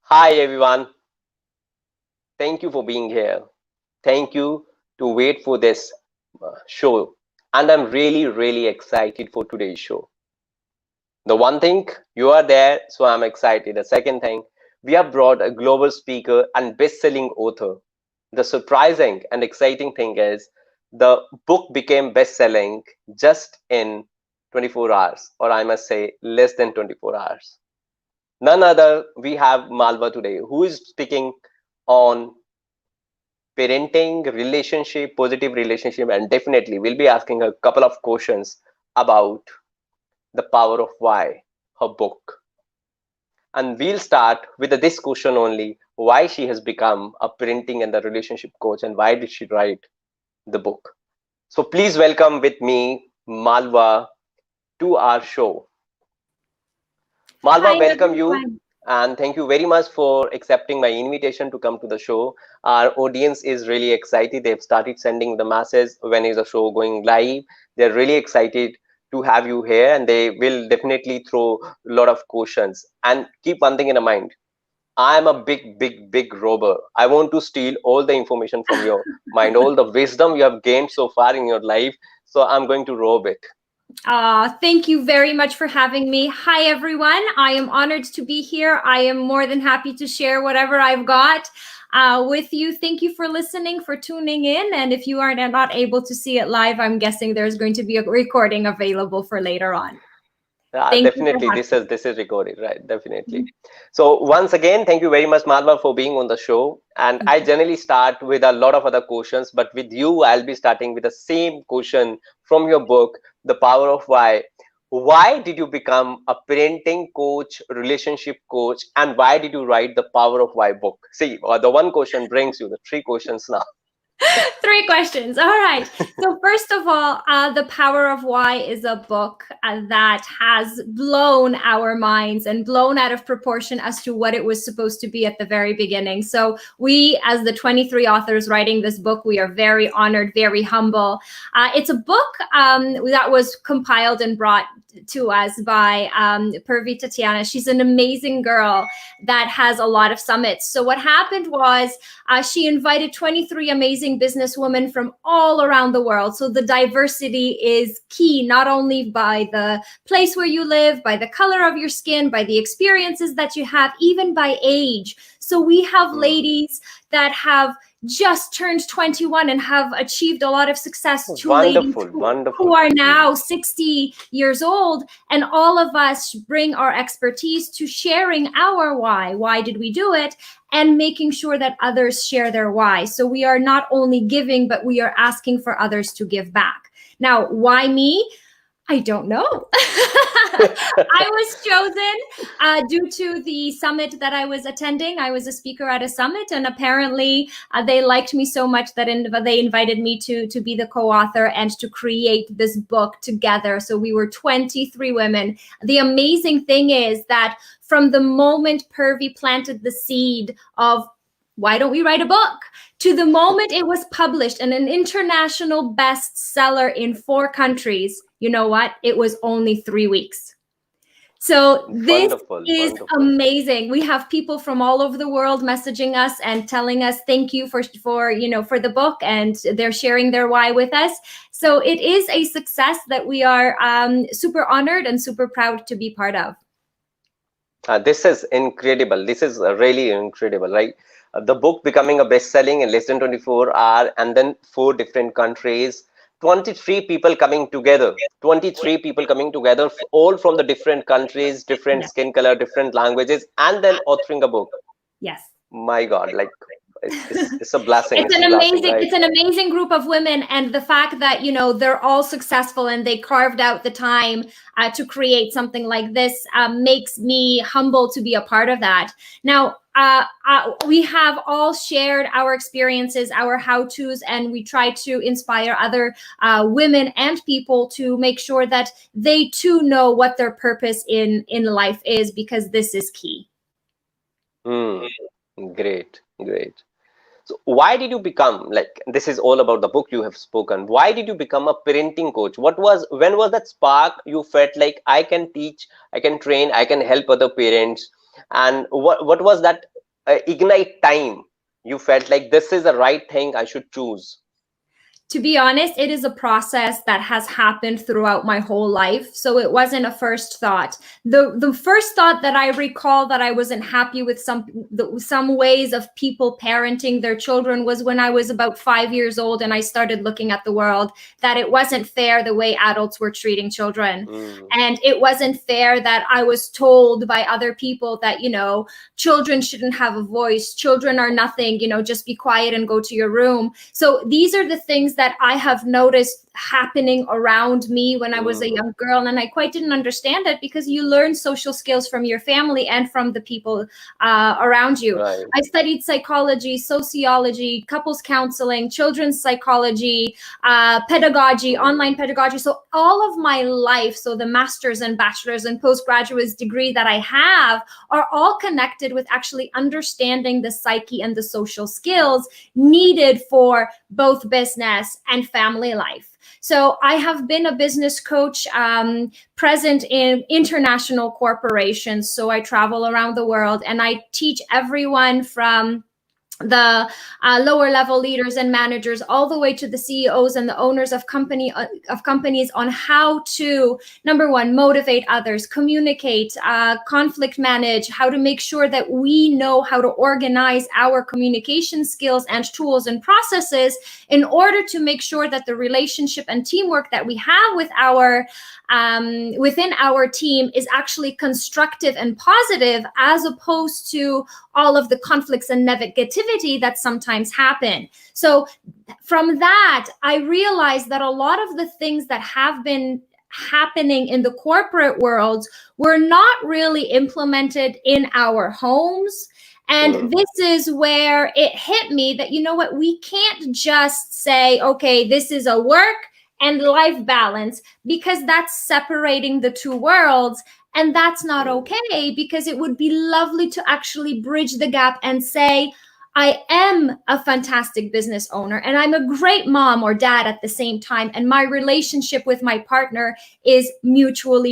Hi everyone, thank you for being here. Thank you to wait for this show. And I'm really excited for today's show. The one thing, you are there, so I'm excited. The second thing, we have brought a global speaker and best-selling author. The surprising and exciting thing is the book became best-selling just in 24 hours, or I must say less than 24 hours. None other, we have Malva today, who is speaking on parenting, relationship, positive relationship, and definitely we'll be asking a couple of questions about the power of why, her book. And we'll start with this question only: why she has become a parenting and the relationship coach, and why did she write the book? So please welcome with me Malva to our show. Malva, Hi, welcome you. everyone. And thank you very much for accepting my invitation to come to the show. Our audience is really excited. They've started sending the masses when is the show going live. They're really excited to have you here, and they will definitely throw a lot of questions. And keep one thing in mind. I'm a big robber. I want to steal all the information from your mind, all the wisdom you have gained so far in your life. So I'm going to rob it. Thank you very much for having me. Hi, everyone. I am honored to be here. I am more than happy to share whatever I've got with you. Thank you for listening, for tuning in. And if you are not able to see it live, I'm guessing there's going to be a recording available for later on. Thank you for Definitely, having this is recorded, right? Definitely. So once again, thank you very much, Malva, for being on the show. And me. I generally start with a lot of other questions, but with you, I'll be starting with the same question from your book, The Power of Why. Why did you become a parenting coach, relationship coach, and why did you write the Power of Why book? See, the one question brings you the three questions now. Three questions. All right. So, first of all, The Power of Why is a book that has blown our minds and blown out of proportion as to what it was supposed to be at the very beginning. So, we, as the 23 authors writing this book, we are very honored, very humble. It's a book that was compiled and brought to us by Purvi Tatiana. She's an amazing girl that has a lot of summits. So, what happened was, she invited 23 amazing businesswomen from all around the world. So the diversity is key, not only by the place where you live, by the color of your skin, by the experiences that you have, even by age. So we have ladies that have just turned 21 and have achieved a lot of success to ladies Wonderful, who wonderful. are now 60 years old, and all of us bring our expertise to sharing our why did we do it, and making sure that others share their why. So we are not only giving, but we are asking for others to give back. Now, why me? I don't know. I was chosen due to the summit that I was attending. I was a speaker at a summit, and apparently they liked me so much that they invited me to be the co-author and to create this book together. So we were 23 women. The amazing thing is that from the moment Purvi planted the seed of why don't we write a book, to the moment it was published and an international bestseller in 4 countries, you know what? It was only 3 weeks. So this Wonderful, is wonderful. amazing. We have people from all over the world messaging us and telling us thank you for for the book, and they're sharing their why with us. So it is a success that we are super honored and super proud to be part of. This is incredible. This is really incredible, right? The book becoming a best-selling in less than 24 hours, and then 4 different countries, 23 people coming together, 23 people coming together, all from the different countries, different Yes. skin color, different languages, and then authoring a book. Yes. My God, like it's a blessing. It's It's an a blessing, amazing right? it's an amazing group of women, and the fact that they're all successful and they carved out the time to create something like this makes me humble to be a part of that. Now, we have all shared our experiences, our how-tos, and we try to inspire other women and people to make sure that they too know what their purpose in life is, because this is key. Hmm. Great, great. So why did you become, like, this is all about the book you have spoken. Why did you become a parenting coach? When was that spark you felt like I can teach, I can train, I can help other parents? And what was that ignite time you felt like this is the right thing I should choose? To be honest, it is a process that has happened throughout my whole life. So it wasn't a first thought. The first thought that I recall that I wasn't happy with some ways of people parenting their children was when I was about 5 years old and I started looking at the world, that it wasn't fair the way adults were treating children. Mm, And it wasn't fair that I was told by other people that, children shouldn't have a voice. Children are nothing, just be quiet and go to your room. So these are the things that I have noticed happening around me when I was a mm, young girl. And I quite didn't understand it because you learn social skills from your family and from the people around you. right. I studied psychology, sociology, couples counseling, children's psychology, pedagogy, Mm, online pedagogy. So all of my life, so the master's and bachelor's and postgraduate degree that I have are all connected with actually understanding the psyche and the social skills needed for both business and family life. So I have been a business coach, present in international corporations. So I travel around the world and I teach everyone from the lower level leaders and managers all the way to the CEOs and the owners of companies on how to, number one, motivate others, communicate, conflict manage, how to make sure that we know how to organize our communication skills and tools and processes in order to make sure that the relationship and teamwork that we have with our within our team is actually constructive and positive, as opposed to all of the conflicts and negativity that sometimes happen. So from that, I realized that a lot of the things that have been happening in the corporate world were not really implemented in our homes. And mm, this is where it hit me that, what, we can't just say, okay, this is a work and life balance, because that's separating the two worlds. And that's not mm, okay, because it would be lovely to actually bridge the gap and say, I am a fantastic business owner and I'm a great mom or dad at the same time. And my relationship with my partner is mutual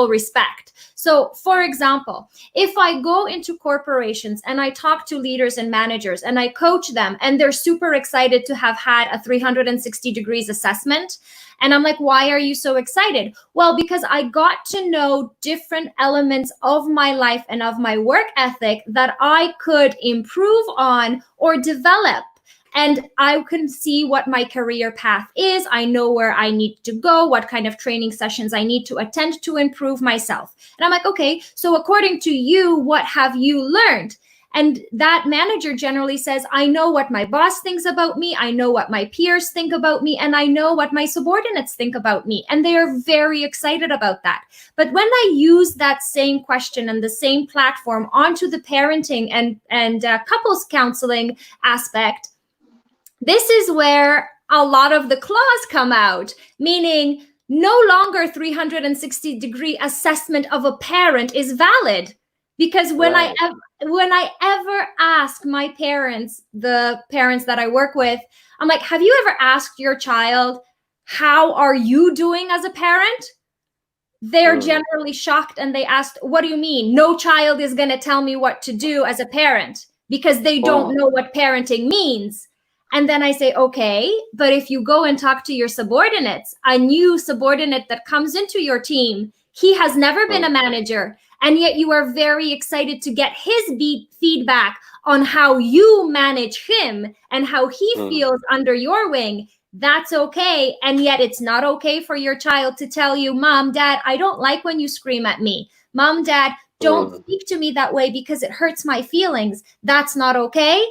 respect. So, for example, if I go into corporations and I talk to leaders and managers and I coach them and they're super excited to have had a 360 degrees assessment, and I'm like, why are you so excited? Well, because I got to know different elements of my life and of my work ethic that I could improve on or develop. And I can see what my career path is. I know where I need to go, what kind of training sessions I need to attend to improve myself. And I'm like, okay, so according to you, what have you learned? And that manager generally says, I know what my boss thinks about me, I know what my peers think about me, and I know what my subordinates think about me. And they are very excited about that. But when I use that same question and the same platform onto the parenting and couples counseling aspect, this is where a lot of the claws come out, meaning no longer 360-degree assessment of a parent is valid. Because when I right. ever ask my parents, the parents that I work with, I'm like, have you ever asked your child, how are you doing as a parent? They're Mm, generally shocked and they asked, what do you mean? No child is going to tell me what to do as a parent, because they don't oh, know what parenting means. And then I say, okay, but if you go and talk to your subordinates, a new subordinate that comes into your team, he has never been a mm, manager. And yet you are very excited to get his feedback on how you manage him and how he mm, feels under your wing. That's okay. And yet it's not okay for your child to tell you, Mom, Dad, I don't like when you scream at me. Mom, Dad, don't mm, speak to me that way because it hurts my feelings. That's not okay.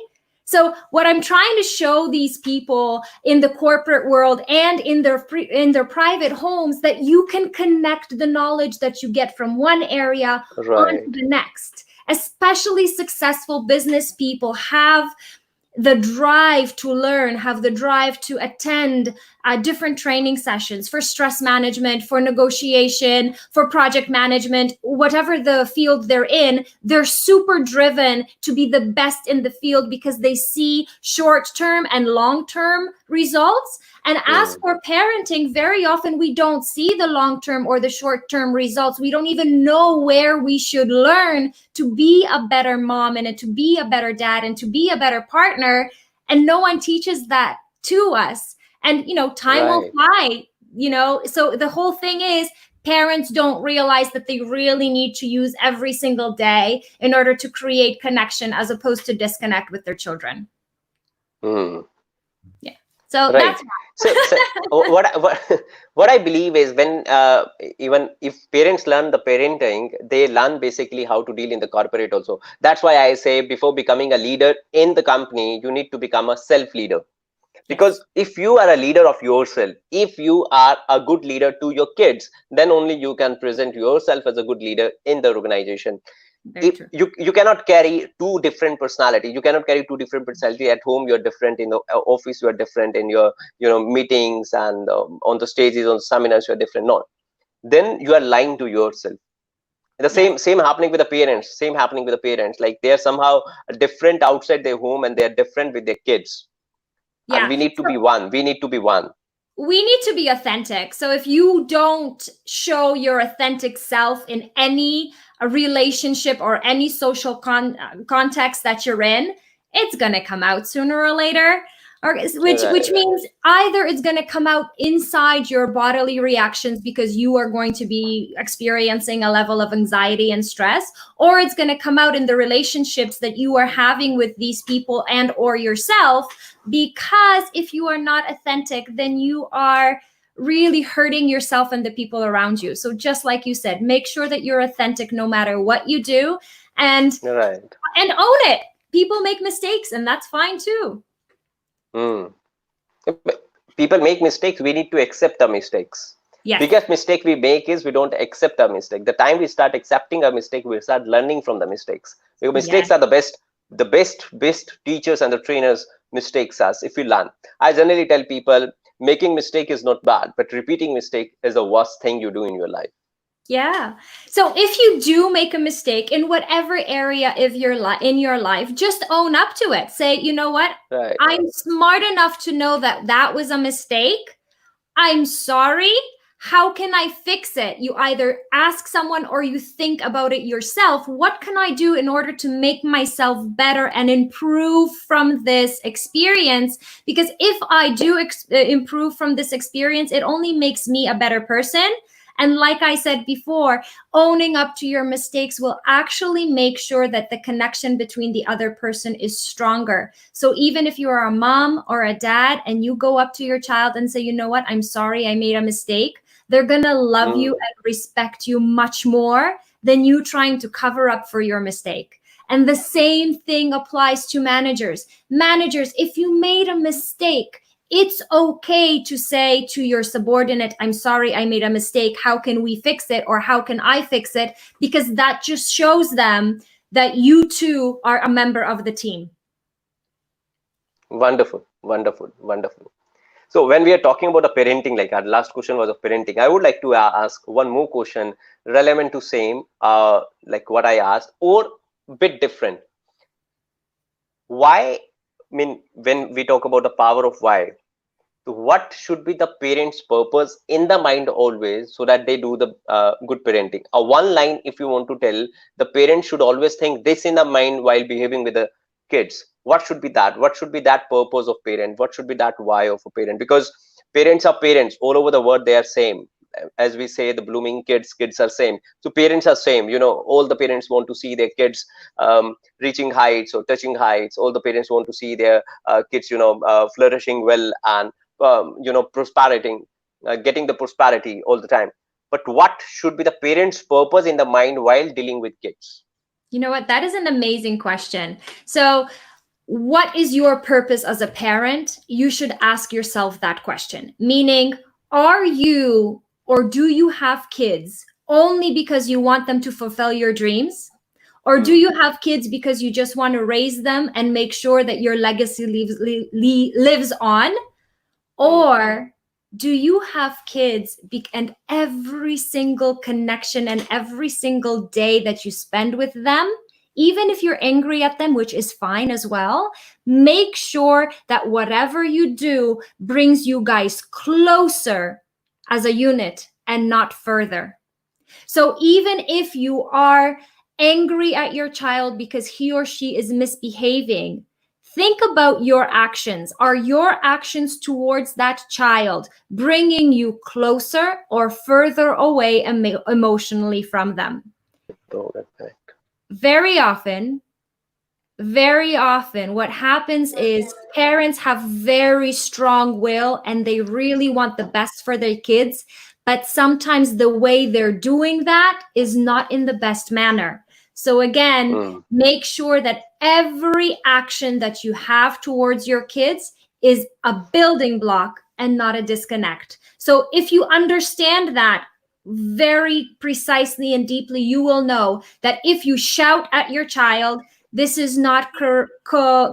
So what I'm trying to show these people in the corporate world and in their private homes, that you can connect the knowledge that you get from one area onto right. the next. Especially successful business people have the drive to learn, have the drive to attend different training sessions for stress management, for negotiation, for project management, whatever the field they're in. They're super driven to be the best in the field because they see short-term and long-term results. And as mm, for parenting, very often we don't see the long-term or the short-term results. We don't even know where we should learn to be a better mom and to be a better dad and to be a better partner. And no one teaches that to us. And, time will right. fly, so the whole thing is parents don't realize that they really need to use every single day in order to create connection as opposed to disconnect with their children. Mm. Yeah. So Right. that's So what I believe is when even if parents learn the parenting, they learn basically how to deal in the corporate also. That's why I say before becoming a leader in the company, you need to become a self leader. Because yes, if you are a leader of yourself, if you are a good leader to your kids, then only you can present yourself as a good leader in the organization. very If true. you cannot carry two different personality, you cannot carry two different personality at home. You're different in the office, you are different in your meetings, and on the stages, on seminars, you're different. No, then you are lying to yourself. The Yes. same happening with the parents, same happening with the parents, like they are somehow different outside their home and they are different with their kids, and Yeah. we need to be one, we need to be one. We need to be authentic. So if you don't show your authentic self in any relationship or any social context that you're in, it's going to come out sooner or later. Or which Right. means either it's going to come out inside your bodily reactions because you are going to be experiencing a level of anxiety and stress, or it's going to come out in the relationships that you are having with these people and or yourself, because if you are not authentic, then you are really hurting yourself and the people around you. So just like you said, make sure that you're authentic no matter what you do, and Right. own it. People make mistakes and that's fine too. Hmm. People make mistakes, we need to accept our mistakes. Yes. Biggest mistake we make is we don't accept our mistake. The time we start accepting our mistake, we start learning from the mistakes, because Yes. mistakes are the best teachers and the trainers. Mistakes us if we learn. I generally tell people making mistake is not bad, but repeating mistake is the worst thing you do in your life. Yeah. So if you do make a mistake in whatever area of in your life, just own up to it. Say, you know what? Right. I'm smart enough to know that that was a mistake. I'm sorry. How can I fix it? You either ask someone or you think about it yourself. What can I do in order to make myself better and improve from this experience? Because if I do improve from this experience, it only makes me a better person. And like I said before, owning up to your mistakes will actually make sure that the connection between the other person is stronger. So even if you are a mom or a dad and you go up to your child and say, you know what, I'm sorry, I made a mistake, they're going to love you Mm. and respect you much more than you trying to cover up for your mistake. And the same thing applies to managers. Managers, if you made a mistake, it's okay to say to your subordinate, I'm sorry, I made a mistake. How can we fix it? Or how can I fix it? Because that just shows them that you too are a member of the team. Wonderful, wonderful, wonderful. So when we are talking about a parenting, like our last question was of parenting, I would like to ask one more question relevant to same, like what I asked, or bit different. Why? I mean, when we talk about the power of why, so what should be the parents' purpose in the mind always, so that they do the good parenting? A one line, if you want to tell, the parents should always think this in the mind while behaving with the kids. What should be that? What should be that purpose of parent? What should be that why of a parent? Because parents are parents all over the world. They are same. As we say, the blooming kids are same. So parents are same. All the parents want to see their kids reaching heights or touching heights. All the parents want to see their kids, flourishing well and prosperating, getting the prosperity all the time. But what should be the parents' purpose in the mind while dealing with kids? You know what? That is an amazing question. So, what is your purpose as a parent? You should ask yourself that question. Meaning, are you or do you have kids only because you want them to fulfill your dreams? Or do Hmm. you have kids because you just want to raise them and make sure that your legacy lives on? Hmm. Or do you have kids and every single connection and every single day that you spend with them even if you're angry at them, which is fine as well, make sure that whatever you do brings you guys closer as a unit and not further. So even if you are angry at your child because he or she is misbehaving, think about your actions. Are your actions towards that child bringing you closer or further away emotionally from them? So that's correct. Very often, what happens is parents have very strong will and they really want the best for their kids, but sometimes the way they're doing that is not in the best manner. So again, Mm. make sure that every action that you have towards your kids is a building block and not a disconnect. So if you understand that very precisely and deeply, you will know that if you shout at your child, this is not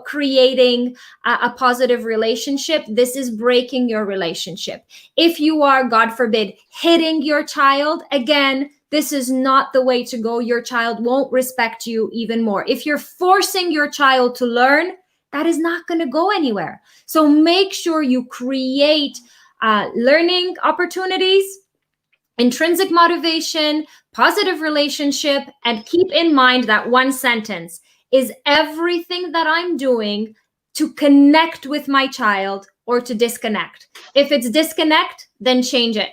creating a positive relationship. This is breaking your relationship. If you are, God forbid, hitting your child, again, this is not the way to go. Your child won't respect you even more. If you're forcing your child to learn, that is not going to go anywhere. So make sure you create learning opportunities, intrinsic motivation, positive relationship, and keep in mind that one sentence is everything that I'm doing to connect with my child or to disconnect. If it's disconnect, then change it.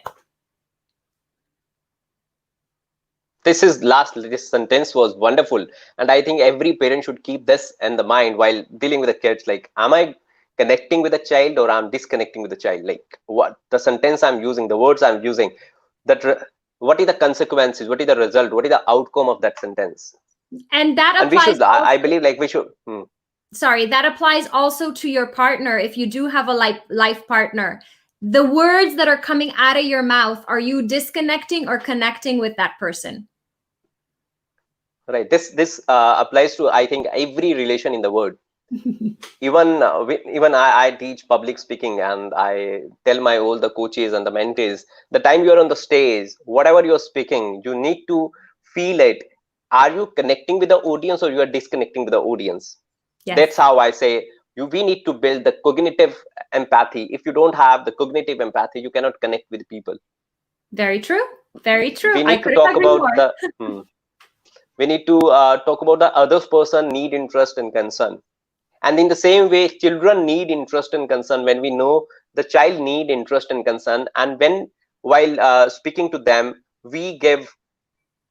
This sentence was wonderful, and I think every parent should keep this in the mind while dealing with the kids. Like, am I connecting with the child or I'm disconnecting with the child? Like, what the sentence I'm using, the words I'm using, that what are the consequences, what is the result, what is the outcome of that sentence? And that And we applies should, I believe, like we should. Sorry, that applies also to your partner. If you do have a life partner, the words that are coming out of your mouth, are you disconnecting or connecting with that person? Right. This applies to, I think, every relation in the world. Even I teach public speaking, and I tell my all the coaches and the mentees, the time you're on the stage, whatever you're speaking, you need to feel it. Are you connecting with the audience or you are disconnecting with the audience? Yes. That's how I say we need to build the cognitive empathy. If you don't have the cognitive empathy, you cannot connect with people. Very true. Very true. We I need to couldn't talk agree about more. we need to talk about the other person need, interest, and concern. And in the same way, children need interest and concern. When we know the child need interest and concern, and when while speaking to them, we give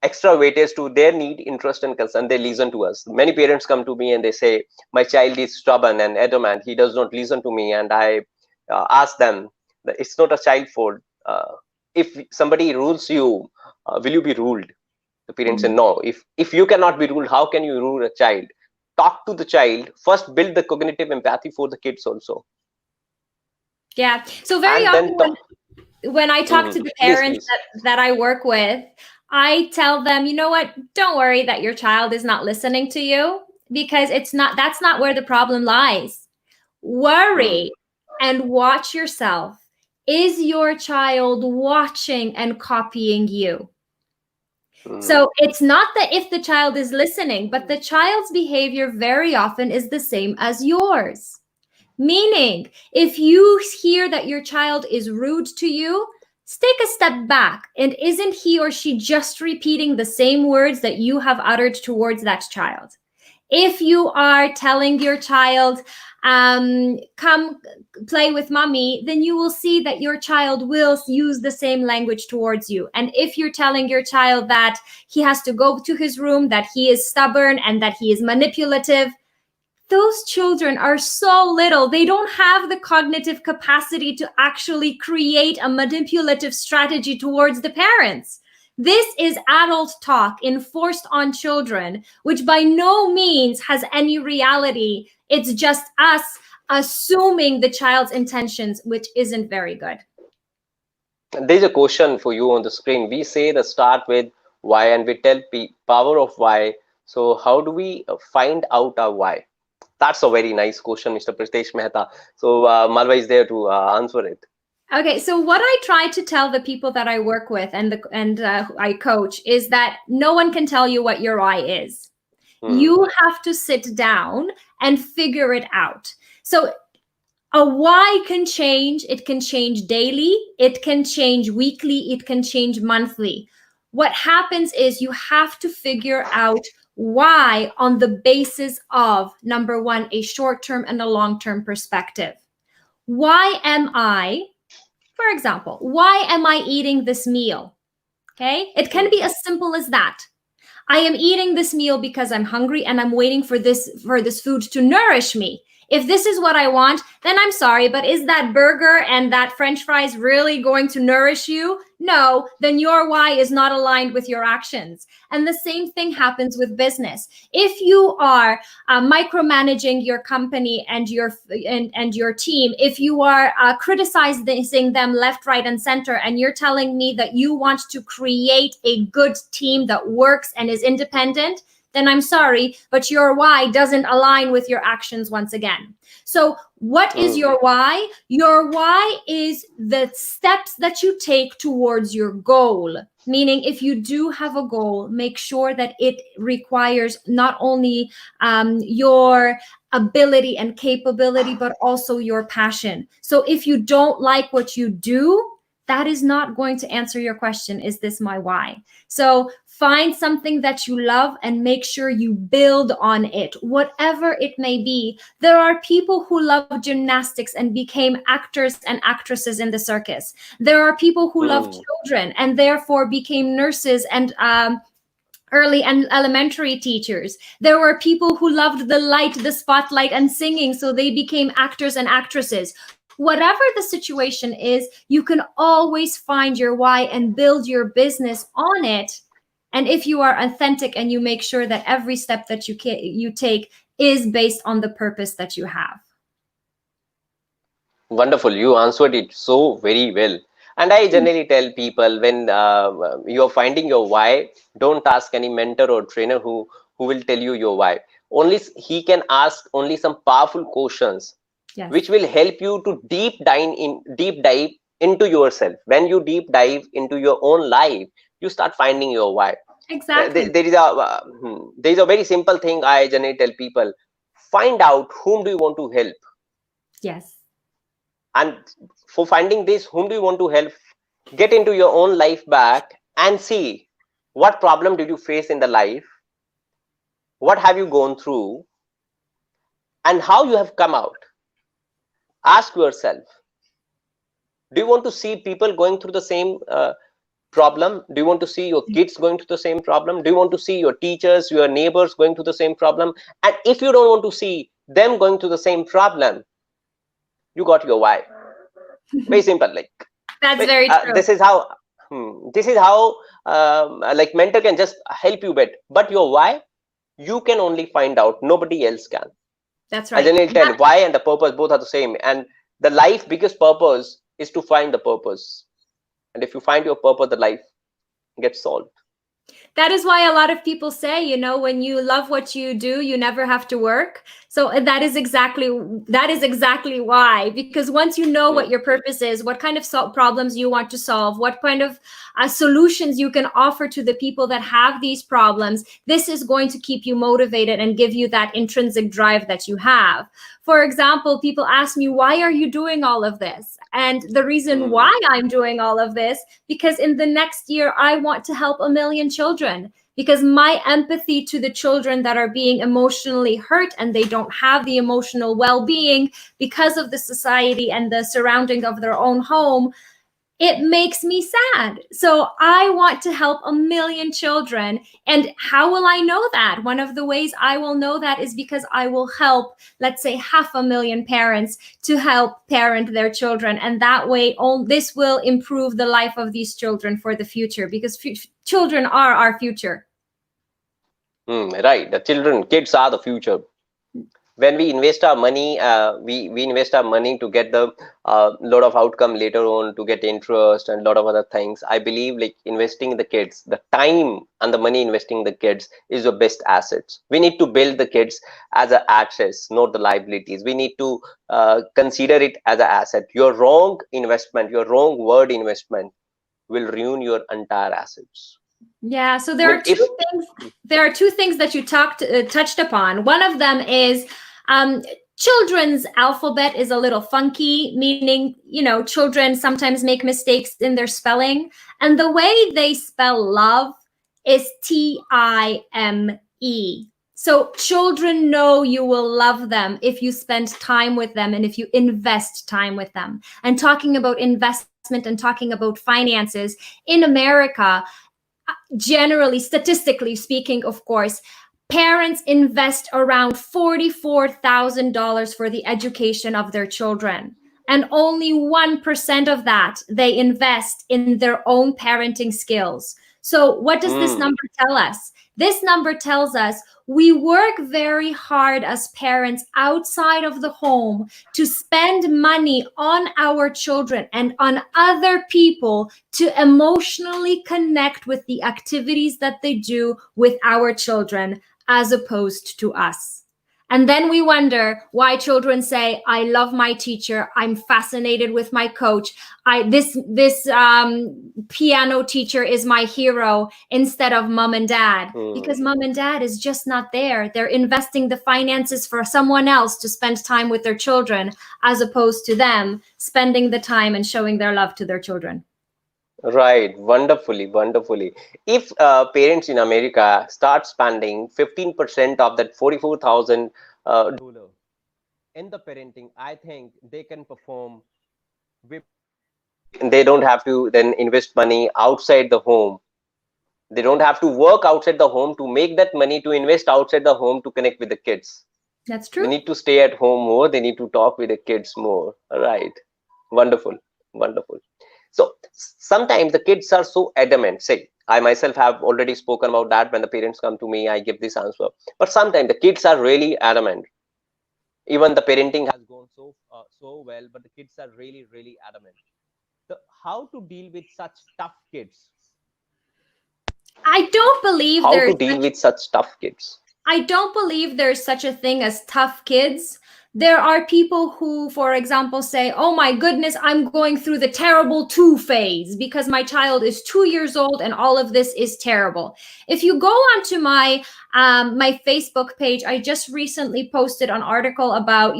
extra weightage to their need, interest, and concern, they listen to us. Many parents come to me and they say, my child is stubborn and adamant, he does not listen to me. And I ask them that it's not a child fault. If somebody rules you, will you be ruled? The parents say no. If you cannot be ruled, how can you rule a child? Talk to the child first, build the cognitive empathy for the kids also. Yeah. So very And then often when I talk to the parents please. that I work with, I tell them, you know what, don't worry that your child is not listening to you, because that's not where the problem lies. Worry and watch yourself. Is your child watching and copying you? So it's not that if the child is listening, but the child's behavior very often is the same as yours. Meaning, if you hear that your child is rude to you, take a step back. And isn't he or she just repeating the same words that you have uttered towards that child? If you are telling your child, come play with mommy, then you will see that your child will use the same language towards you. And if you're telling your child that he has to go to his room, that he is stubborn and that he is manipulative, those children are so little. They don't have the cognitive capacity to actually create a manipulative strategy towards the parents. This is adult talk enforced on children, which by no means has any reality. It's just us assuming the child's intentions, which isn't very good. There's a question for you on the screen. We say the start with why, and we tell power of why. So how do we find out our why? That's a very nice question, Mr. Pritesh Mehta. So Malva is there to answer it. Okay, so what I try to tell the people that I work with and I coach is that no one can tell you what your why is. Hmm. You have to sit down and figure it out. So a why can change. It can change daily, it can change weekly, it can change monthly. What happens is you have to figure out why on the basis of number one, a short term and a long term perspective. Why am I, for example, why am I eating this meal? Okay, it can Hmm. be as simple as that. I am eating this meal because I'm hungry and I'm waiting for this food to nourish me. If this is what I want, then I'm sorry, but is that burger and that french fries really going to nourish you? No, then your why is not aligned with your actions. And the same thing happens with business. If you are micromanaging your company and your team, if you are criticizing them left, right, and center, and you're telling me that you want to create a good team that works and is independent, then I'm sorry, but your why doesn't align with your actions once again. So, what is Hmm. your why? Your why is the steps that you take towards your goal. Meaning, if you do have a goal, make sure that it requires not only your ability and capability, but also your passion. So, if you don't like what you do, that is not going to answer your question, is this my why? So find something that you love and make sure you build on it, whatever it may be. There are people who love gymnastics and became actors and actresses in the circus. There are people who love Hmm. children and therefore became nurses and early and elementary teachers. There were people who loved the light, the spotlight, and singing, so they became actors and actresses. Whatever the situation is, you can always find your why and build your business on it. And if you are authentic and you make sure that every step that you take is based on the purpose that you have. Wonderful. You answered it so very well. And I generally tell people when you're finding your why, don't ask any mentor or trainer who will tell you your why. Only he can ask only some powerful questions, Yes, which will help you to deep dive into yourself. When you deep dive into your own life, you start finding your why. exactly. There is a very simple thing I generally tell people: find out whom do you want to help, Yes. and for finding this whom do you want to help, get into your own life back and see what problem did you face in the life, what have you gone through, and how you have come out. Ask yourself, do you want to see people going through the same problem? Do you want to see your kids going through the same problem? Do you want to see your teachers, your neighbors going through the same problem? And if you don't want to see them going through the same problem, you got your why. Very simple. That's very true. This is how like mentor can just help you bit, but your why you can only find out, nobody else can. That's I right. generally tell why and the purpose both are the same, and the life biggest purpose is to find the purpose, and if you find your purpose, the life gets solved. That is why a lot of people say, when you love what you do, you never have to work. So that is exactly why. Because once you know what Hmm. your purpose is, what kind of problems you want to solve, what kind of solutions you can offer to the people that have these problems, this is going to keep you motivated and give you that intrinsic drive that you have. For example, people ask me, why are you doing all of this? And the reason Hmm. why I'm doing all of this, because in the next year, I want to help 1 million children. Because my empathy to the children that are being emotionally hurt and they don't have the emotional well being because of the society and the surrounding of their own home, it makes me sad. So I want to help 1 million children. And how will I know that? One of the ways I will know that is because I will help, let's say, 500,000 parents to help parent their children. And that way, this will improve the life of these children for the future, because children are our future. Right, the kids are the future. When we invest our money, we invest our money to get the lot of outcome later on, to get interest and a lot of other things. I believe like investing in the kids, the time and the money investing in the kids is the best assets. We need to build the kids as a assets, not the liabilities. We need to consider it as an asset. Your wrong investment, your wrong word investment will ruin your entire assets. Yeah, so I mean, if there are two things that you touched upon. One of them is um, children's alphabet is a little funky, meaning, children sometimes make mistakes in their spelling. And the way they spell love is Time. So children know you will love them if you spend time with them and if you invest time with them. And talking about investment and talking about finances in America, generally, statistically speaking, of course, parents invest around $44,000 for the education of their children. And only 1% of that they invest in their own parenting skills. So, what does this mm, number tell us? This number tells us we work very hard as parents outside of the home to spend money on our children and on other people to emotionally connect with the activities that they do with our children as opposed to us. And then we wonder why children say, I love my teacher, I'm fascinated with my coach, this piano teacher is my hero, instead of mom and dad, mm. because mom and dad is just not there. They're investing the finances for someone else to spend time with their children, as opposed to them spending the time and showing their love to their children. Right, wonderfully, wonderfully. If parents in America start spending 15% of that 44,000 dollar in the parenting, I think they can perform way better. They don't have to then invest money outside the home. They don't have to work outside the home to make that money to invest outside the home to connect with the kids. That's They true. need to stay at home more. They need to talk with the kids more. Right. Wonderful. Wonderful. So sometimes the kids are so adamant. Say, I myself have already spoken about that. When the parents come to me, I give this answer. But sometimes the kids are really adamant. Even the parenting has gone so well, but the kids are really, really adamant. So how to deal with such tough kids? I don't believe How to there's deal such with such tough kids? I don't believe there's such a thing as tough kids. There are people who, for example, say, oh my goodness, I'm going through the terrible two phase because my child is 2 years old and all of this is terrible. If you go onto my Facebook page, I just recently posted an article about,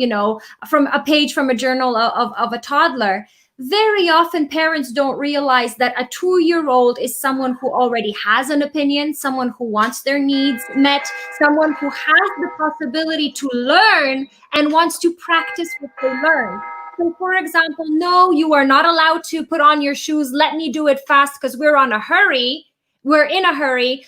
from a page from a journal of a toddler. Very often parents don't realize that a 2 year old is someone who already has an opinion, someone who wants their needs met, someone who has the possibility to learn and wants to practice what they learn. So, for example, no, you are not allowed to put on your shoes. Let me do it fast because we're on a hurry. We're in a hurry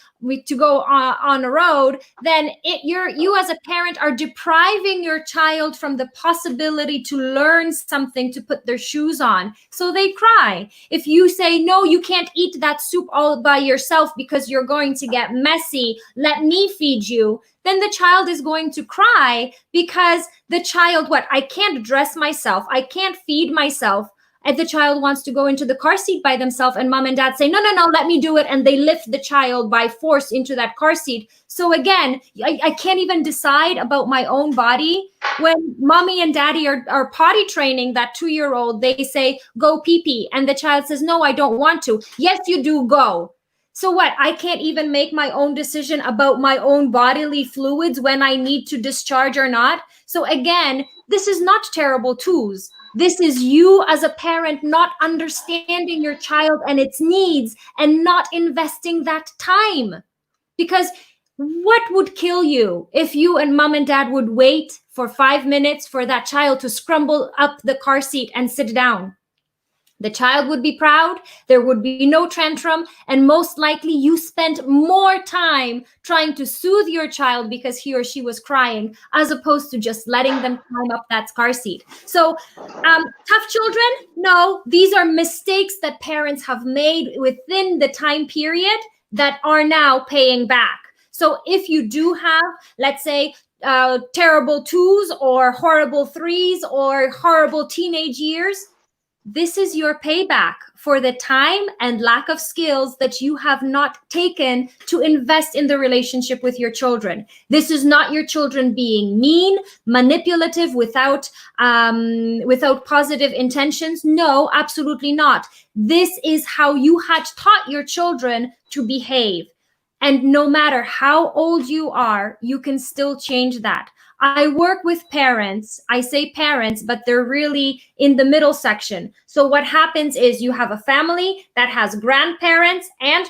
to go on a road. Then you as a parent are depriving your child from the possibility to learn something to put their shoes on. So they cry. If you say, no, you can't eat that soup all by yourself because you're going to get messy, let me feed you, then the child is going to cry because the child, I can't dress myself, I can't feed myself. And the child wants to go into the car seat by themselves, and mom and dad say, no, no, no, let me do it. And they lift the child by force into that car seat. So again, I can't even decide about my own body. When mommy and daddy are potty training that 2 year old, they say, go pee pee. And the child says, no, I don't want to. Yes, you do, go. So what? I can't even make my own decision about my own bodily fluids when I need to discharge or not. So again, this is not terrible twos. This is you as a parent not understanding your child and its needs and not investing that time. Because what would kill you if you and mom and dad would wait for 5 minutes for that child to scramble up the car seat and sit down? The child would be proud, there would be no tantrum, and most likely you spent more time trying to soothe your child because he or she was crying, as opposed to just letting them climb up that car seat. So, tough children? No, these are mistakes that parents have made within the time period that are now paying back. So, if you do have, let's say, terrible twos or horrible threes or horrible teenage years, this is your payback for the time and lack of skills that you have not taken to invest in the relationship with your children. This is not your children being mean, manipulative, without positive intentions. No, absolutely not. This is how you had taught your children to behave. And no matter how old you are, you can still change that. I work with parents. I say parents, but they're really in the middle section. So what happens is you have a family that has grandparents and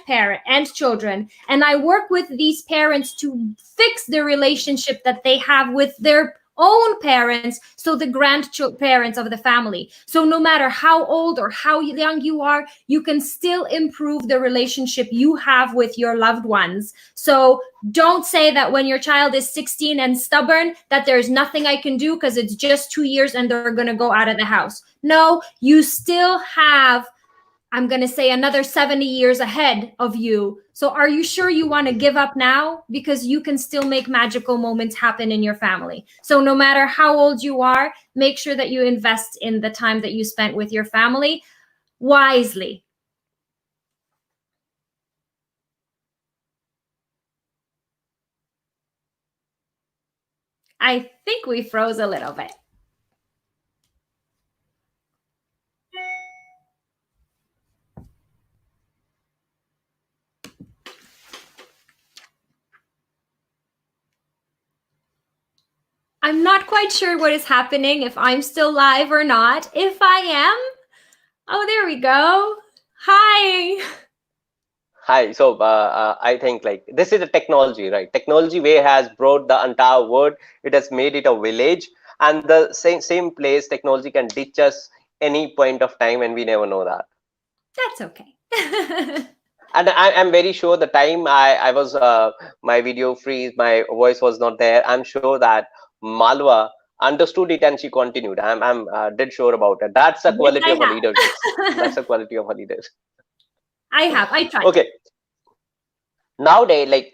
children, and I work with these parents to fix the relationship that they have with their own parents, so the grandparents of the family. So no matter how old or how young you are, you can still improve the relationship you have with your loved ones. So don't say that when your child is 16 and stubborn that there's nothing I can do because it's just 2 years and they're going to go out of the house. No, you still have, I'm going to say, another 70 years ahead of you. So are you sure you want to give up now? Because you can still make magical moments happen in your family. So no matter how old you are, make sure that you invest in the time that you spent with your family wisely. I think we froze a little bit. I'm not quite sure what is happening, if I'm still live or not. If I am, oh, there we go. Hi. Hi. So I think like this is a technology, right? Technology way has brought the entire world. It has made it a village, and the same place technology can ditch us any point of time, and we never know that. That's okay. And I'm very sure the time I was my video freeze, my voice was not there. I'm sure that Malva understood it and she continued. I'm dead sure about it. That's the Yes, quality I of a leader, guys. have. That's the quality of a leader. I tried. Okay. Nowadays, like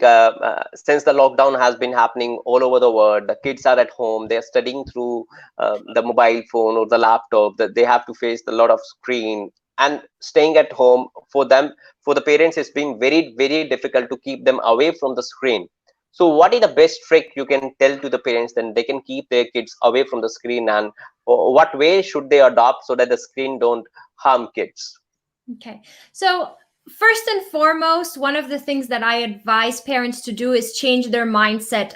since the lockdown has been happening all over the world, the kids are at home, they're studying through the mobile phone or the laptop, that they have to face a lot of screen, and staying at home for them, for the parents, is being very difficult to keep them away from the screen. So what is the best trick you can tell to the parents, then they can keep their kids away from the screen, and what way should they adopt so that the screen don't harm kids? Okay. So first and foremost, one of the things that I advise parents to do is change their mindset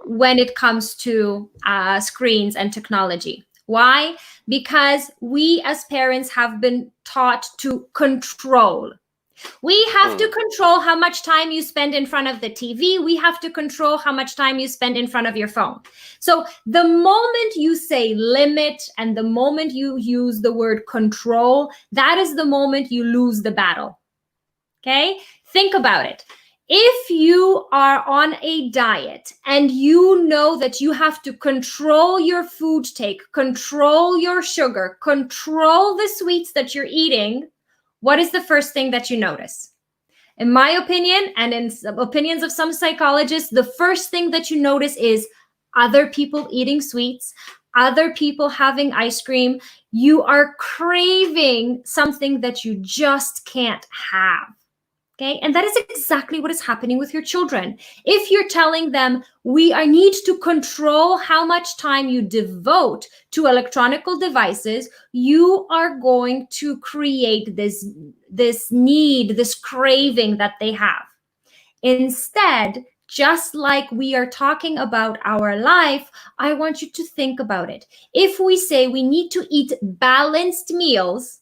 when it comes to screens and technology. Why? Because we as parents have been taught to control. We have to control how much time you spend in front of the TV. We have to control how much time you spend in front of your phone. So the moment you say limit and the moment you use the word control, that is the moment you lose the battle. Okay? Think about it. If you are on a diet and you know that you have to control your food take, control your sugar, control the sweets that you're eating, what is the first thing that you notice? In my opinion, and in opinions of some psychologists, the first thing that you notice is other people eating sweets, other people having ice cream. You are craving something that you just can't have. Okay, and that is exactly what is happening with your children. If you're telling them I need to control how much time you devote to electronic devices, you are going to create this need, this craving that they have. Instead, just like we are talking about our life, I want you to think about it. If we say we need to eat balanced meals,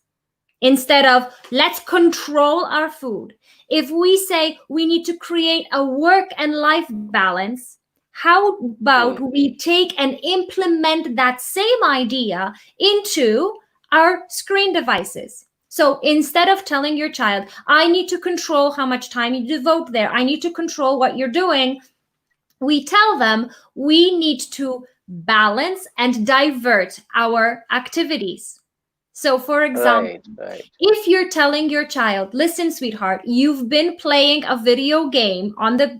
instead of let's control our food, if we say we need to create a work and life balance, how about we take and implement that same idea into our screen devices? So instead of telling your child, I need to control how much time you devote there, I need to control what you're doing, we tell them we need to balance and divert our activities. So, for example, Right. if you're telling your child, listen, sweetheart, you've been playing a video game on the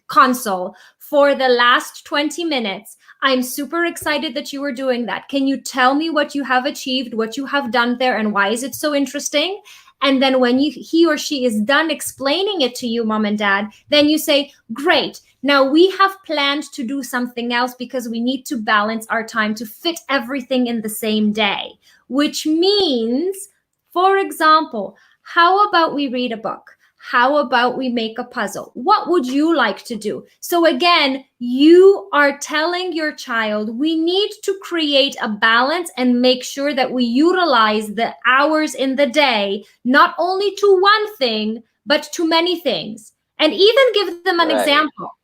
console for the last 20 minutes. I'm super excited that you are doing that. Can you tell me what you have achieved, what you have done there, and why is it so interesting? And then when he or she is done explaining it to you, mom and dad, then you say, great. Now we have planned to do something else because we need to balance our time to fit everything in the same day, which means, for example, how about we read a book? How about we make a puzzle? What would you like to do? So, again, you are telling your child we need to create a balance and make sure that we utilize the hours in the day, not only to one thing, but to many things. And even give them an Right. example.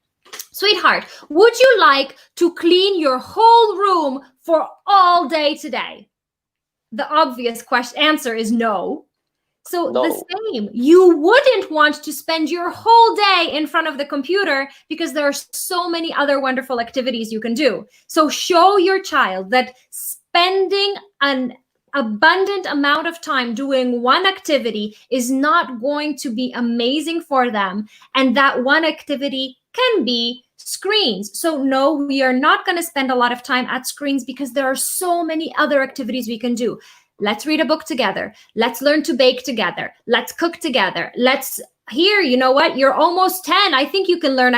Sweetheart, would you like to clean your whole room for all day today? The obvious answer is no. So the No. same, you wouldn't want to spend your whole day in front of the computer because there are so many other wonderful activities you can do. So show your child that spending an abundant amount of time doing one activity is not going to be amazing for them. And that one activity can be screens. So no, we are not going to spend a lot of time at screens because there are so many other activities we can do. Let's read a book together. Let's learn to bake together. Let's cook together. Let's here, you know what? You're almost 10. I think you can learn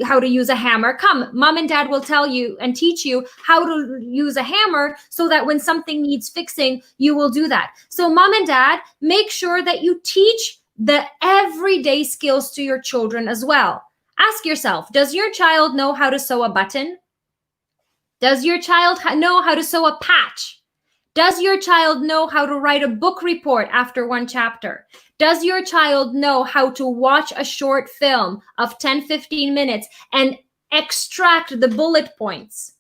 how to use a hammer. Come, mom and dad will tell you and teach you how to use a hammer so that when something needs fixing, you will do that. So, mom and dad, make sure that you teach the everyday skills to your children as well. Ask yourself, does your child know how to sew a button? Does your child know how to sew a patch? Does your child know how to write a book report after one chapter? Does your child know how to watch a short film of 10-15 minutes and extract the bullet points?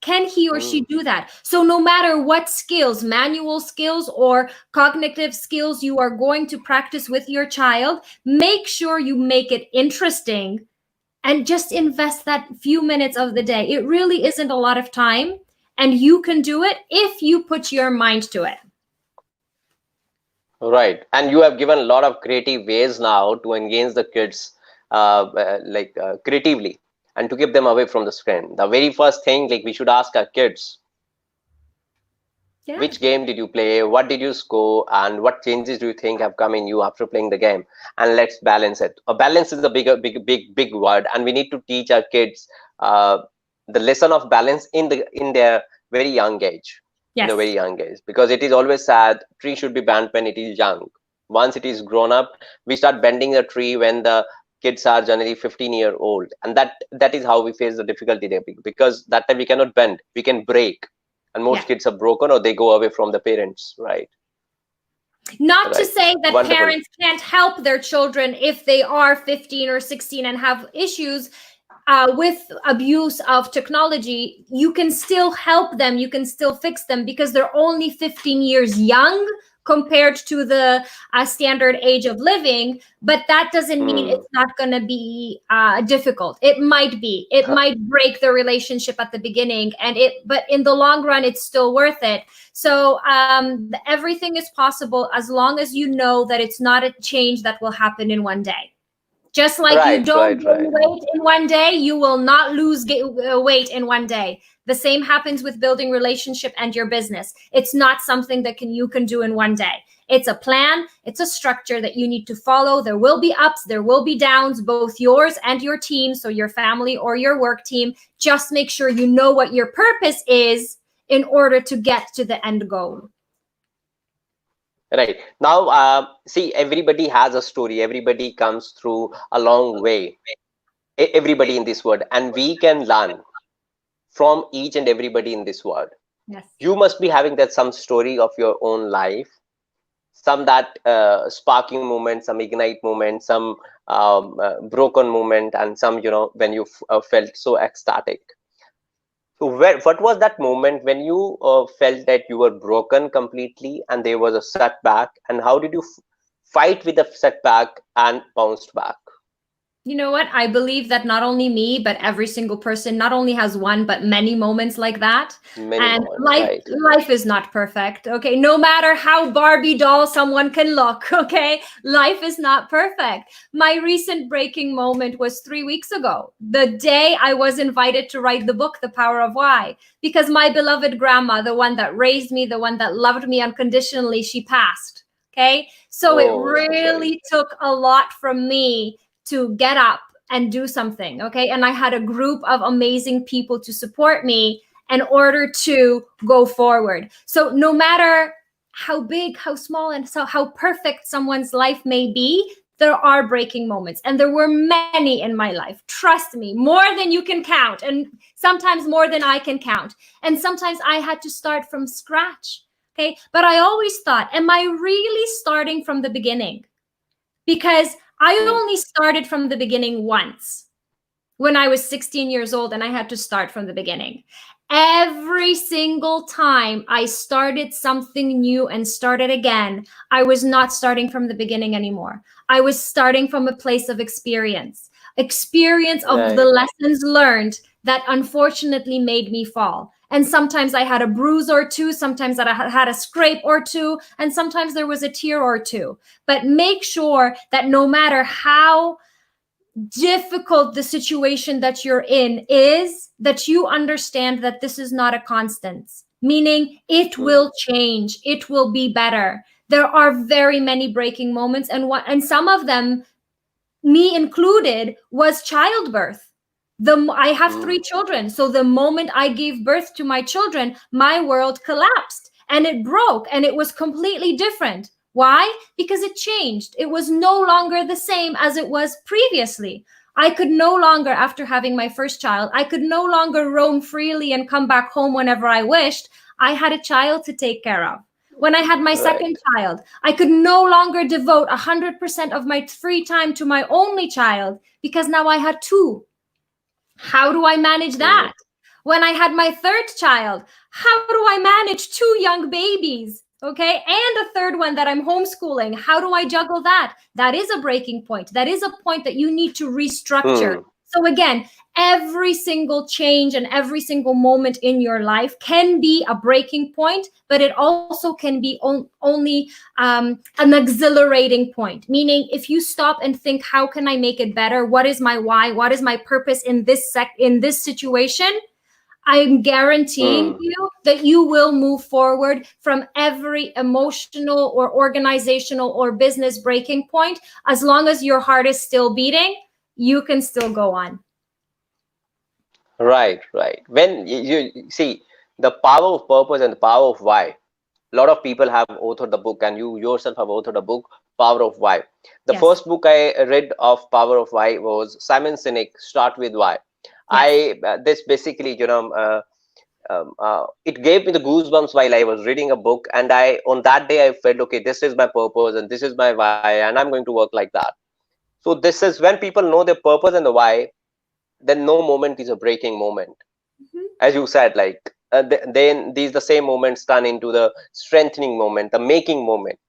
Can he or she Mm. do that? So no matter what skills, manual skills or cognitive skills you are going to practice with your child, make sure you make it interesting and just invest that few minutes of the day. It really isn't a lot of time, and you can do it if you put your mind to it. Right. And you have given a lot of creative ways now to engage the kids creatively and to keep them away from the screen. The very first thing, like we should ask our kids, Yeah. which game did you play? What did you score? And what changes do you think have come in you after playing the game? And let's balance it. A balance is a big word, and we need to teach our kids uh, the lesson of balance in their very young age, in a Yes. very young age, because it is always said tree should be bent when it is young. Once it is grown up, we start bending the tree when the kids are generally 15-year-old, and that is how we face the difficulty there, because that time we cannot bend, we can break, and most Yeah. kids are broken or they go away from the parents. Right. Not to Right. say that Wonderful. parents can't help their children if they are 15 or 16 and have issues with abuse of technology. You can still help them, you can still fix them because they're only 15 years young compared to the standard age of living. But that doesn't mean Hmm. it's not going to be difficult. It might break the relationship at the beginning, but in the long run it's still worth it. So everything is possible as long as you know that it's not a change that will happen in one day. Just like you Right, don't right, gain right. weight in one day, you will not lose weight in one day. The same happens with building relationship and your business. It's not something that you can do in one day. It's a plan, it's a structure that you need to follow. There will be ups, there will be downs, both yours and your team, so your family or your work team. Just make sure you know what your purpose is in order to get to the end goal. Right. Now, see, everybody has a story. Everybody comes through a long way. Everybody in this world, and we can learn from each and everybody in this world. Yes. You must be having that some story of your own life, some that sparking moment, some ignite moment, some broken moment, and some, when you felt so ecstatic. So what was that moment when you felt that you were broken completely and there was a setback, and how did you fight with the setback and bounced back? You know what? I believe that not only me, but every single person not only has one, but many moments like that. Many And moments, life right? life is not perfect. Okay. No matter how Barbie doll someone can look, okay? Life is not perfect. My recent breaking moment was 3 weeks ago, the day I was invited to write the book, The Power of Why, because my beloved grandma, the one that raised me, the one that loved me unconditionally, she passed. Okay. So it Oh, so sorry. really took a lot from me to get up and do something. Okay. And I had a group of amazing people to support me in order to go forward. So no matter how big, how small, and so how perfect someone's life may be, there are breaking moments. And there were many in my life. Trust me, more than you can count. And sometimes more than I can count. And sometimes I had to start from scratch. Okay. But I always thought, am I really starting from the beginning? Because I Hmm. only started from the beginning once when I was 16 years old and I had to start from the beginning. Every single time I started something new and started again, I was not starting from the beginning anymore. I was starting from a place of experience of the Right. lessons learned that unfortunately made me fall. And sometimes I had a bruise or two, sometimes I had a scrape or two, and sometimes there was a tear or two. But make sure that no matter how difficult the situation that you're in is, that you understand that this is not a constant, meaning it Hmm. will change, it will be better. There are very many breaking moments, and some of them, me included, was childbirth. I have Hmm. 3 children, so the moment I gave birth to my children, my world collapsed and it broke and it was completely different. Why? Because it changed. It was no longer the same as it was previously. I could no longer, after having my first child, I could no longer roam freely and come back home whenever I wished. I had a child to take care of. When I had my Right. second child, I could no longer devote 100% of my free time to my only child because now I had two. How do I manage Hmm. that? When I had my third child, how do I manage two young babies? Okay. And a third one that I'm homeschooling. How do I juggle that? That is a breaking point. That is a point that you need to restructure. Hmm. So, again, every single change and every single moment in your life can be a breaking point, but it also can be only an exhilarating point. Meaning, if you stop and think, how can I make it better? What is my why? What is my purpose in this situation? I'm guaranteeing Hmm. you that you will move forward from every emotional or organizational or business breaking point. As long as your heart is still beating, you can still go on. Right. Right. When you see the power of purpose and the power of why, a lot of people have authored the book, and you yourself have authored a book, Power of Why. The Yes. first book I read of Power of Why was Simon Sinek, Start with Why. Yes. I this basically, it gave me the goosebumps while I was reading a book, and I on that day I felt, okay, this is my purpose and this is my why, and I'm going to work like that. So this is when people know their purpose and the why, then no moment is a breaking moment. Mhm. As you said, like then these the same moments turn into the strengthening moment, the making moment,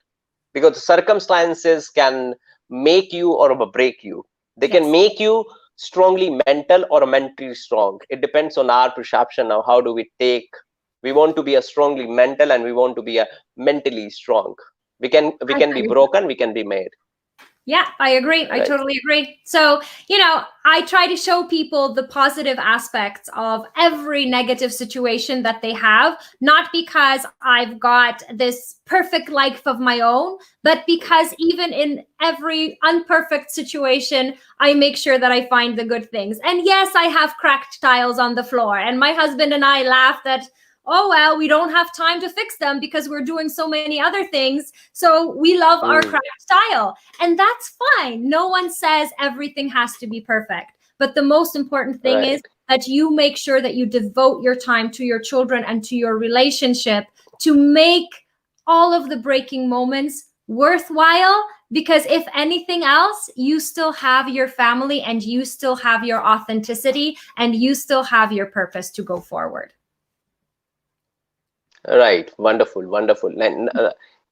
because circumstances can make you or break you. They can Yes. make you strongly mental or mentally strong. It depends on our perception now. How do we take? We want to be a strongly mental, and we want to be a mentally strong. We I can be agree. broken. We can be made. Yeah, I agree. I Right. totally agree. So, I try to show people the positive aspects of every negative situation that they have, not because I've got this perfect life of my own, but because even in every unperfect situation, I make sure that I find the good things. And yes, I have cracked tiles on the floor, and my husband and I laugh that, oh, well, we don't have time to fix them because we're doing so many other things. So we love our Hmm. cracked tile. And that's fine. No one says everything has to be perfect. But the most important thing is Right. that you make sure that you devote your time to your children and to your relationship to make all of the breaking moments worthwhile. Because if anything else, you still have your family and you still have your authenticity and you still have your purpose to go forward. Right. Wonderful. Wonderful. And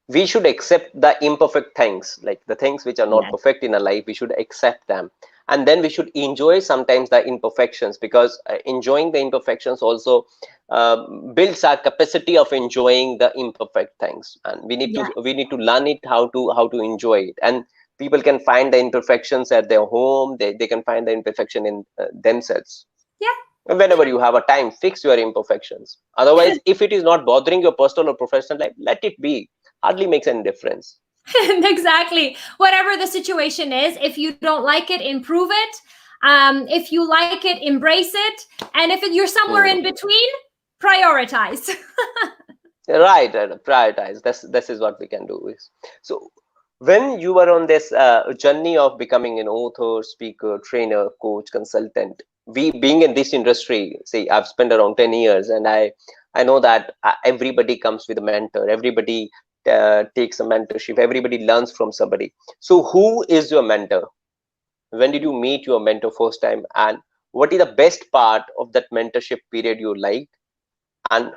we should accept the imperfect things, like the things which are not Yes. perfect in our life. We should accept them, and then we should enjoy sometimes the imperfections, because enjoying the imperfections also builds our capacity of enjoying the imperfect things, and Yeah. we need to learn it how to enjoy it. And people can find the imperfections at their home, they can find the imperfection in themselves. Yeah. Whenever you have a time, fix your imperfections. Otherwise, if it is not bothering your personal or professional life, let it be. Hardly makes any difference. Exactly. Whatever the situation is, if you don't like it, improve it. If you like it, embrace it. And if you're somewhere Hmm. in between, prioritize. Right, right, prioritize. This is what we can do. Is so when you were on this journey of becoming an author, speaker, trainer, coach, consultant, we being in this industry, say I've spent around 10 years, and I know that everybody comes with a mentor. Everybody takes a mentorship. Everybody learns from somebody. So who is your mentor? When did you meet your mentor first time, and what is the best part of that mentorship period you liked? And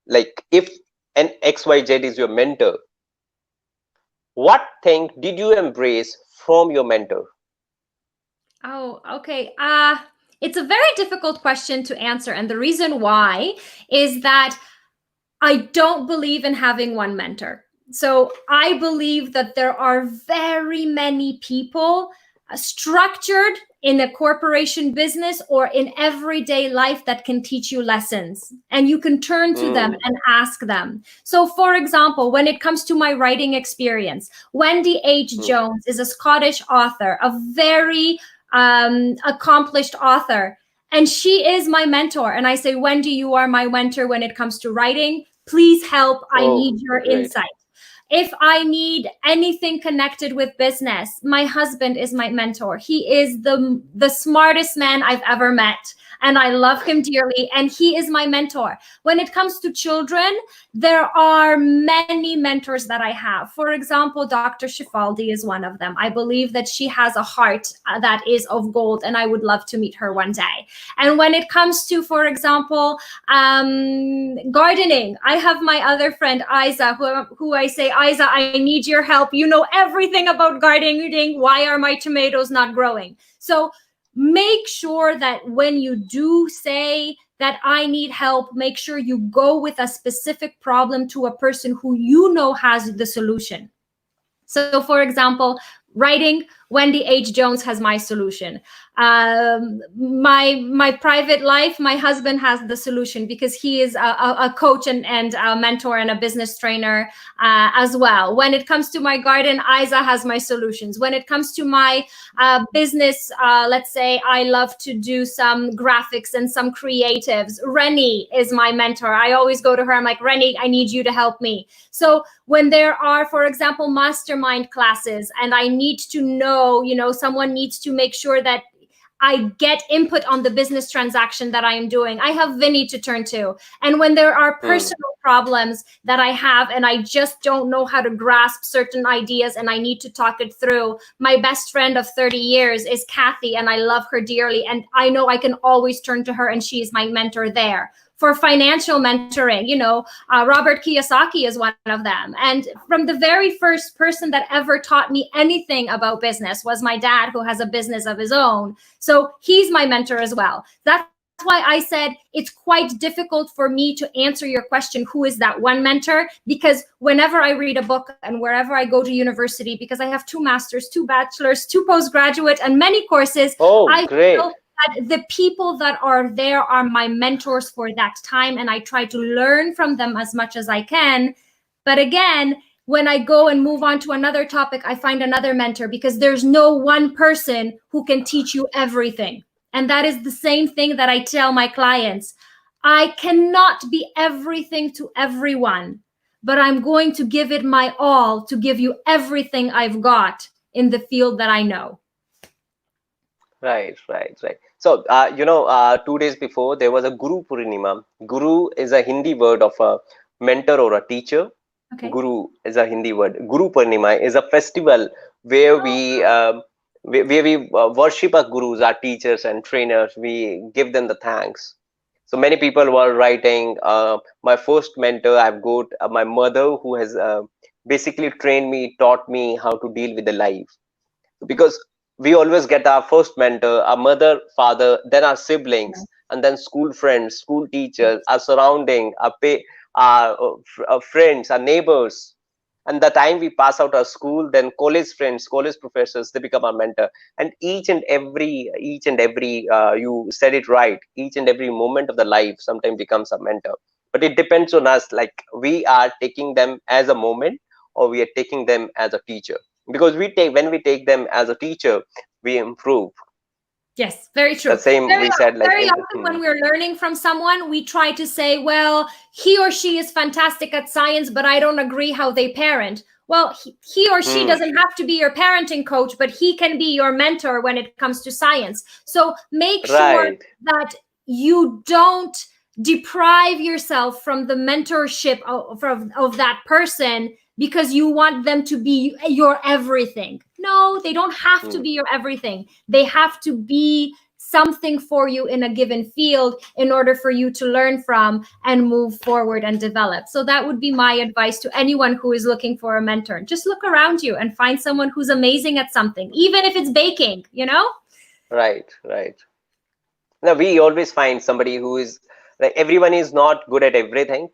like, if an XYZ is your mentor, what thing did you embrace from your mentor? Oh, okay. It's a very difficult question to answer. And the reason why is that I don't believe in having one mentor. So I believe that there are very many people structured in a corporation business or in everyday life that can teach you lessons, and you can turn to them Mm, and ask them. So, for example, when it comes to my writing experience, Wendy H. mm. Jones is a Scottish author, a very accomplished author, and she is my mentor. And I say, Wendy, you are my mentor when it comes to writing. Please help. I Oh, need your great. insight. If I need anything connected with business, my husband is my mentor. He is the smartest man I've ever met, and I love him dearly, and he is my mentor. When it comes to children, there are many mentors that I have. For example, Dr. Shifaldi is one of them. I believe that she has a heart that is of gold, and I would love to meet her one day. And when it comes to, for example, gardening, I have my other friend Isa, who I say, Isa, I need your help. You know everything about gardening. Why are my tomatoes not growing? So make sure that when you do say that I need help, make sure you go with a specific problem to a person who you know has the solution. So, for example, writing, Wendy H. Jones has my solution. My private life, my husband has the solution because he is a coach and a mentor and a business trainer as well. When it comes to my garden, Isa has my solutions. When it comes to my business, let's say I love to do some graphics and some creatives, Rennie is my mentor. I always go to her. I'm like, Rennie, I need you to help me. So when there are, for example, mastermind classes, and I need to know, someone needs to make sure that I get input on the business transaction that I am doing, I have Vinny to turn to. And when there are Mm, personal problems that I have and I just don't know how to grasp certain ideas and I need to talk it through, my best friend of 30 years is Kathy, and I love her dearly. And I know I can always turn to her, and she is my mentor there. For financial mentoring, Robert Kiyosaki is one of them. And from the very first person that ever taught me anything about business was my dad, who has a business of his own. So he's my mentor as well. That's why I said it's quite difficult for me to answer your question, who is that one mentor? Because whenever I read a book and wherever I go to university, because I have 2 masters, 2 bachelors, 2 postgraduate, and many courses, oh, I feel great. that the people that are there are my mentors for that time, and I try to learn from them as much as I can. But again, when I go and move on to another topic, I find another mentor, because there's no one person who can teach you everything. And that is the same thing that I tell my clients. I cannot be everything to everyone, but I'm going to give it my all to give you everything I've got in the field that I know. Right, right, right. So, 2 days before, there was a Guru Purnima. Guru is a Hindi word of a mentor or a teacher. Okay. Guru is a Hindi word. Guru Purnima is a festival where we worship our gurus, our teachers and trainers. We give them the thanks. So many people were writing. My first mentor, I've got my mother, who has basically trained me, taught me how to deal with the life. Because we always get our first mentor, our mother, father, then our siblings, and then school friends, school teachers, our surrounding, our friends, our neighbors. And the time we pass out our school, then college friends, college professors, they become our mentor. And each and every, you said it right, each and every moment of the life sometimes becomes a mentor. But it depends on us, like we are taking them as a moment, or we are taking them as a teacher. Because when we take them as a teacher, we improve. Yes, very The true. same Very, we said, like very in often when we're learning from someone, we try to say, well, he or she is fantastic at science, but I don't agree how they parent. Well, he or she hmm, doesn't have to be your parenting coach, but he can be your mentor when it comes to science. So make sure right. that you don't deprive yourself from the mentorship of that person because you want them to be your everything. No, they don't have to Hmm, be your everything. They have to be something for you in a given field in order for you to learn from and move forward and develop. So that would be my advice to anyone who is looking for a mentor. Just look around you and find someone who's amazing at something, even if it's baking, you know? right, right. Now we always find somebody who is, like, everyone is not good at everything.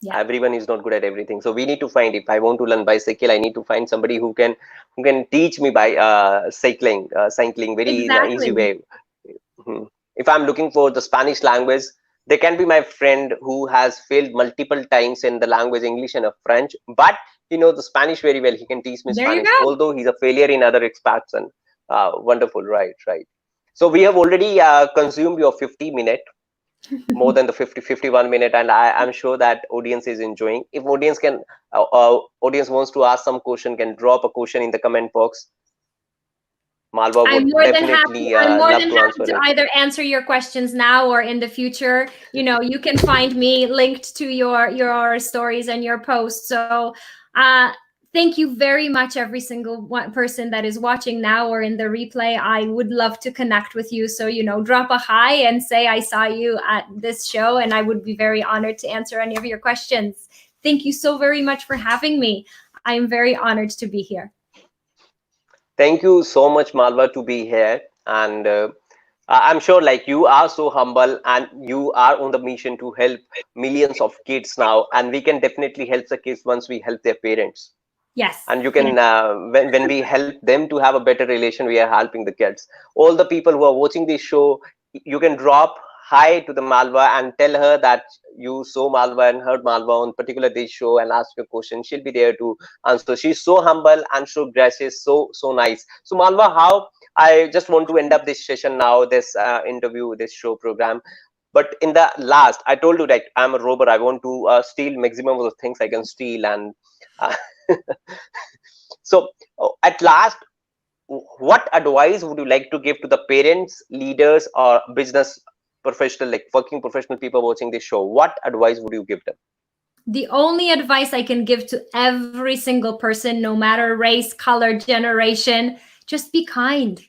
Yeah, Everyone is not good at everything, so we need to find, if I want to learn bicycle, I need to find somebody who can teach me by cycling very in an easy exactly. way. Mhm. If I'm looking for the Spanish language, they can be my friend who has failed multiple times in the language English and French, but he knows the Spanish very well. He can teach me There you Spanish, go. although he's a failure in other aspects. And wonderful, right, right. So we have already consumed your 50 minute, more than the 50 51 minute, and I'm sure that audience is enjoying. If audience wants to ask some question, can drop a question in the comment box. Malva I'm would more than happy. definitely I'm more love than to happy answer to it. either answer your questions now or in the future. You know, you can find me linked to your stories and your posts. So, thank you very much, every single one person that is watching now or in the replay. I would love to connect with you. So, you know, drop a hi and say I saw you at this show, and I would be very honored to answer any of your questions. Thank you so very much for having me. I am very honored to be here. Thank you so much, Malva, to be here. And I'm sure, like, you are so humble and you are on the mission to help millions of kids now. And we can definitely help the kids once we help their parents. Yes. And you Yes. can, when we help them to have a better relation, we are helping the kids. All the people who are watching this show, you can drop hi to the Malva and tell her that you saw Malva and heard Malva on particular this show, and ask a question. She'll be there to answer. She's so humble and so gracious, so nice. So Malva, how, I just want to end up this session now, this interview, this show program. But in the last, I told you that I'm a robber. I want to steal maximum of the things I can steal. And uh, so, at last, what advice would you like to give to the parents, leaders, or business professional, like working professional people watching this show? What advice would you give them? The only advice I can give to every single person, no matter race, color, generation, just be kind.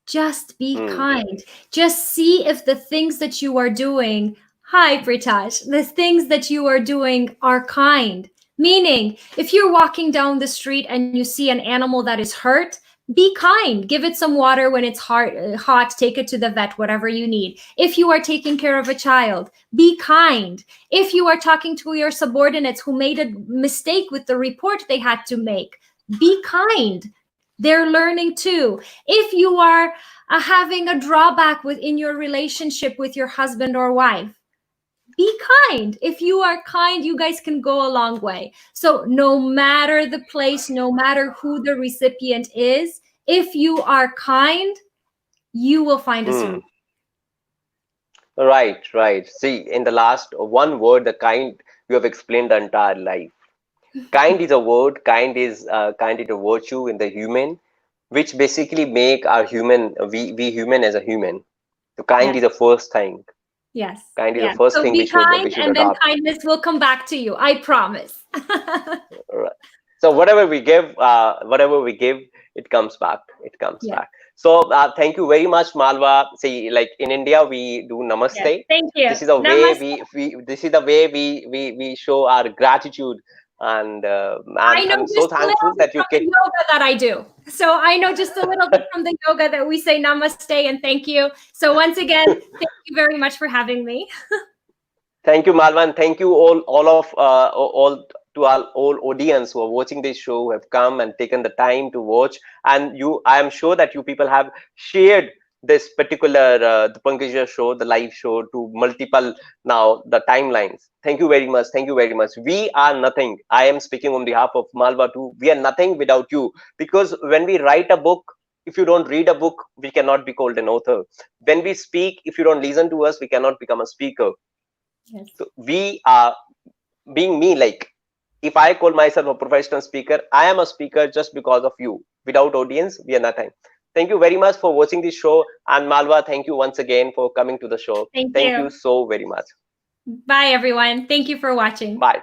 Just be Hmm. kind. Just see if the things that you are doing, hi Pritash, the things that you are doing are kind. Meaning, if you're walking down the street and you see an animal that is hurt, be kind. Give it some water when it's hot. Take it to the vet, whatever you need. If you are taking care of a child, be kind. If you are talking to your subordinates who made a mistake with the report they had to make, be kind. They're learning too. If you are having a drawback within your relationship with your husband or wife, be kind. If you are kind, you guys can go a long way. So no matter the place, no matter who the recipient is, if you are kind, you will find a Hmm. solution. Right, right. See, in the last one word, the kind, you have explained the entire life. Kind is a word. Kind is a virtue in the human, which basically make our human, we human as a human. So kind Yes, is the first thing. yes, Kind is the yes. first So thing be we kind, should and then adopt. kindness will come back to you. I promise. Right. So whatever we give, it comes back. It comes Yes, back. So thank you very much, Malva. See, like in India, we do yes. namaste. Thank you. This is the way Namaste. we show our gratitude And I know I'm so just a thankful little bit that you from the yoga that I do. So I know just a little bit from the yoga that we say namaste and thank you. So once again, thank you very much for having me. thank you, Malva, and thank you all to our all audience who are watching this show, who have come and taken the time to watch. And I am sure that you people have shared this particular the Pankaj show, the live show, to multiple now the timelines. Thank you very much. Thank you very much. We are nothing. I am speaking on behalf of Malva too. We are nothing without you, because when we write a book, if you don't read a book, we cannot be called an author. When we speak, if you don't listen to us, we cannot become a speaker. Yes. So we are being me. Like, if I call myself a professional speaker, I am a speaker just because of you. Without audience, we are nothing. Thank you very much for watching this show. And Malva, thank you once again for coming to the show. Thank Thank you you. so very much. Bye, everyone. Thank you for watching. Bye.